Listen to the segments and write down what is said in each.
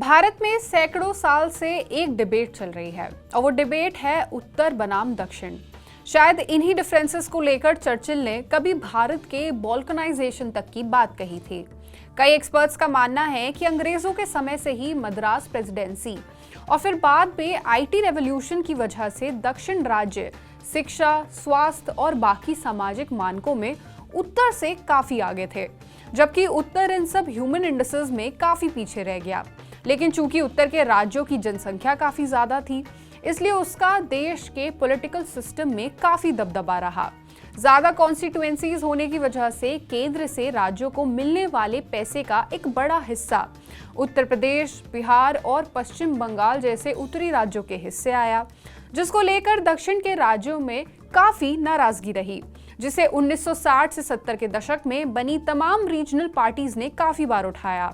भारत में सैकड़ों साल से एक डिबेट चल रही है और वो डिबेट है उत्तर बनाम दक्षिण। शायद इन्हीं डिफरेंसेस को लेकर चर्चिल ने कभी भारत के बॉल्कनाइजेशन तक की बात कही थी। कई एक्सपर्ट्स का मानना है कि अंग्रेजों के समय से ही मद्रास प्रेसिडेंसी और फिर बाद में आईटी रेवोल्यूशन की वजह से दक्षिण राज्य शिक्षा, स्वास्थ्य और बाकी सामाजिक मानकों में उत्तर से काफी आगे थे, जबकि उत्तर इन सब ह्यूमन इंडिसेस में काफी पीछे रह गया। लेकिन चूंकि उत्तर के राज्यों की जनसंख्या काफी ज्यादा थी, इसलिए उसका देश के पॉलिटिकल सिस्टम में काफी दबदबा रहा। ज्यादा कॉन्स्टिट्यूएंसीज होने की वजह से केंद्र से राज्यों को मिलने वाले पैसे का एक बड़ा हिस्सा उत्तर प्रदेश, बिहार और पश्चिम बंगाल जैसे उत्तरी राज्यों के हिस्से आया, जिसको लेकर दक्षिण के राज्यों में काफी नाराजगी रही, जिसे 1960 से 70 के दशक में बनी तमाम रीजनल पार्टीज ने काफी बार उठाया।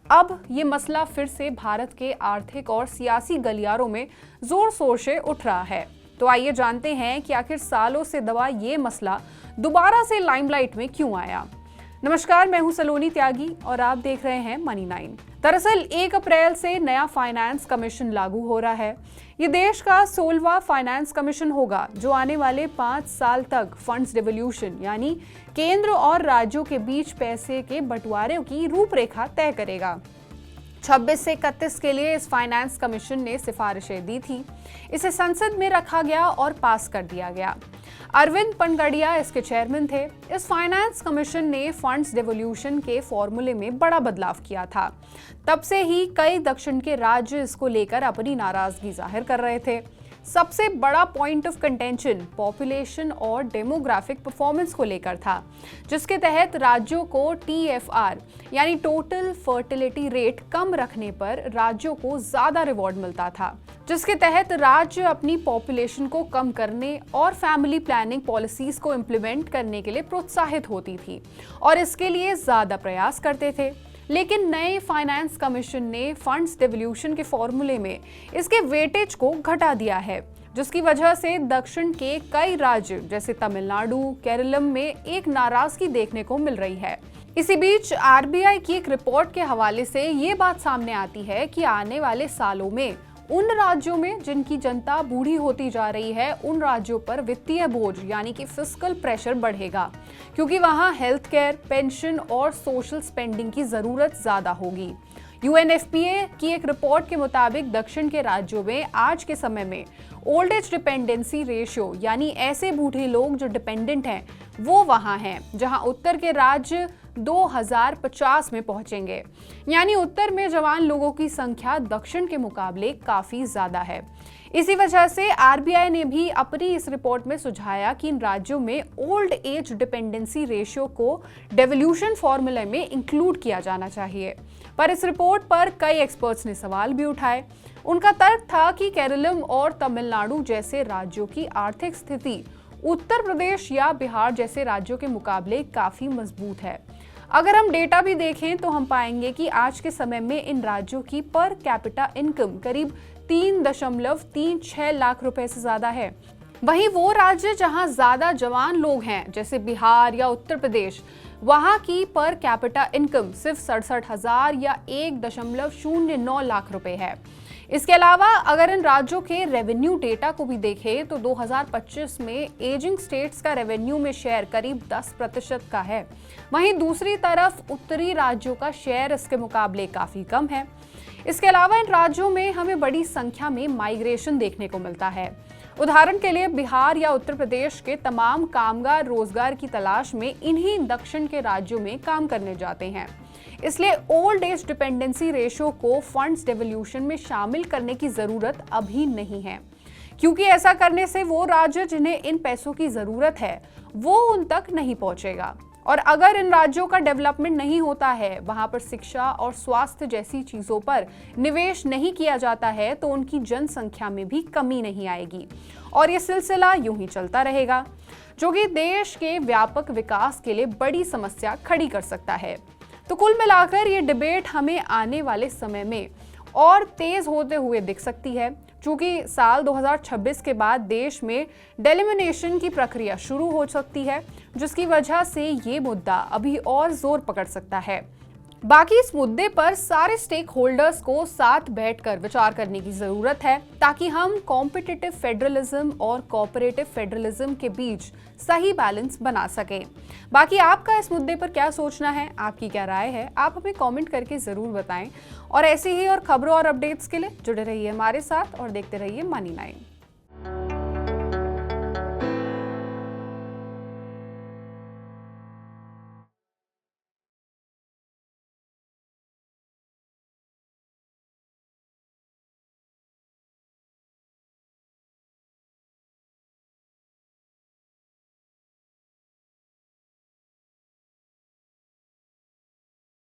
अब ये मसला फिर से भारत के आर्थिक और सियासी गलियारों में जोर शोर से उठ रहा है। तो आइए जानते हैं कि आखिर सालों से दबा ये मसला दोबारा से लाइमलाइट में क्यों आया। नमस्कार, मैं हूं सलोनी त्यागी और आप देख रहे हैं मनी 9। दरअसल 1 अप्रैल से नया फाइनेंस कमीशन लागू हो रहा है। ये देश का 16वां फाइनेंस कमीशन होगा, जो आने वाले 5 साल तक फंड्स डिवोल्यूशन यानी केंद्र और राज्यों के बीच पैसे के बंटवारे की रूपरेखा तय करेगा। 26 से 31 के लिए इस फाइनेंस कमीशन ने सिफारिशें दी थी। इसे संसद में रखा गया और पास कर दिया गया। अरविंद पनगड़िया इसके चेयरमैन थे। इस फाइनेंस कमीशन ने फंड्स डिवोल्यूशन के फॉर्मूले में बड़ा बदलाव किया था। तब से ही कई दक्षिण के राज्य इसको लेकर अपनी नाराजगी जाहिर कर रहे थे। सबसे बड़ा पॉइंट ऑफ कंटेंशन पॉपुलेशन और डेमोग्राफिक परफॉर्मेंस को लेकर था, जिसके तहत राज्यों को TFR यानी टोटल फर्टिलिटी रेट कम रखने पर राज्यों को ज्यादा रिवॉर्ड मिलता था, जिसके तहत राज्य अपनी पॉपुलेशन को कम करने और फैमिली प्लानिंग पॉलिसीज को इम्प्लीमेंट करने के लिए प्रोत्साहित होती थी और इसके लिए ज्यादा प्रयास करते थे। लेकिन नए फाइनेंस कमीशन ने फंड्स डिवोल्यूशन के फॉर्मूले में इसके वेटेज को घटा दिया है, जिसकी वजह से दक्षिण के कई राज्य जैसे तमिलनाडु, केरलम में एक नाराजगी देखने को मिल रही है। इसी बीच RBI की एक रिपोर्ट के हवाले से ये बात सामने आती है कि आने वाले सालों में उन राज्यों में जिनकी जनता बूढ़ी होती जा रही है, उन राज्यों पर वित्तीय बोझ यानी कि फिस्कल प्रेशर बढ़ेगा, क्योंकि वहां हेल्थ केयर, पेंशन और सोशल स्पेंडिंग की जरूरत ज्यादा होगी। UNFPA की एक रिपोर्ट के मुताबिक दक्षिण के राज्यों में आज के समय में ओल्ड एज डिपेंडेंसी रेशियो यानी ऐसे बूढ़े लोग जो डिपेंडेंट हैं, वो वहां हैं जहां उत्तर के राज्य 2050 में पहुंचेंगे। यानी उत्तर में जवान लोगों की संख्या दक्षिण के मुकाबले काफी ज्यादा है। इसी वजह से RBI ने भी अपनी इस रिपोर्ट में सुझाया कि इन राज्यों में ओल्ड एज डिपेंडेंसी रेशियो को डेवोल्यूशन फॉर्मूले में इंक्लूड किया जाना चाहिए। पर इस रिपोर्ट पर कई एक्सपर्ट्स ने सवाल भी उठाए। उनका तर्क था कि केरलम और तमिलनाडु जैसे राज्यों की आर्थिक स्थिति उत्तर प्रदेश या बिहार जैसे राज्यों के मुकाबले काफी मजबूत है। अगर हम डेटा भी देखें तो हम पाएंगे कि आज के समय में इन राज्यों की पर कैपिटा इनकम करीब 3.36 लाख रुपए से ज्यादा है। वहीं वो राज्य जहां ज्यादा जवान लोग हैं जैसे बिहार या उत्तर प्रदेश, वहां की पर कैपिटा इनकम सिर्फ 67,000 या 1.09 लाख रुपए है। इसके अलावा अगर इन राज्यों के रेवेन्यू डेटा को भी देखें तो 2025 में एजिंग स्टेट्स का रेवेन्यू में शेयर करीब 10% का है। वहीं दूसरी तरफ उत्तरी राज्यों का शेयर इसके मुकाबले काफी कम है। इसके अलावा इन राज्यों में हमें बड़ी संख्या में माइग्रेशन देखने को मिलता है। उदाहरण के लिए बिहार या उत्तर प्रदेश के तमाम कामगार रोजगार की तलाश में इन्हीं दक्षिण के राज्यों में काम करने जाते हैं। इसलिए ओल्ड एज डिपेंडेंसी रेशियो को फंड्स डिवोल्यूशन में शामिल करने की जरूरत अभी नहीं है, क्योंकि ऐसा करने से वो राज्य जिन्हें इन पैसों की जरूरत है वो उन तक नहीं पहुंचेगा। और अगर इन राज्यों का डेवलपमेंट नहीं होता है, वहां पर शिक्षा और स्वास्थ्य जैसी चीजों पर निवेश नहीं किया जाता है, तो उनकी जनसंख्या में भी कमी नहीं आएगी और ये सिलसिला यूं ही चलता रहेगा, जो कि देश के व्यापक विकास के लिए बड़ी समस्या खड़ी कर सकता है। तो कुल मिलाकर ये डिबेट हमें आने वाले समय में और तेज होते हुए दिख सकती है, क्योंकि साल 2026 के बाद देश में डेलिमिनेशन की प्रक्रिया शुरू हो सकती है, जिसकी वजह से ये मुद्दा अभी और जोर पकड़ सकता है। बाकी इस मुद्दे पर सारे स्टेक होल्डर्स को साथ बैठकर विचार करने की जरूरत है ताकि हम कॉम्पिटिटिव फेडरलिज्म और कोऑपरेटिव फेडरलिज्म के बीच सही बैलेंस बना सकें। बाकी आपका इस मुद्दे पर क्या सोचना है, आपकी क्या राय है, आप हमें कमेंट करके जरूर बताएं। और ऐसे ही और खबरों और अपडेट्स के लिए जुड़े रहिए हमारे साथ और देखते रहिए मनी9।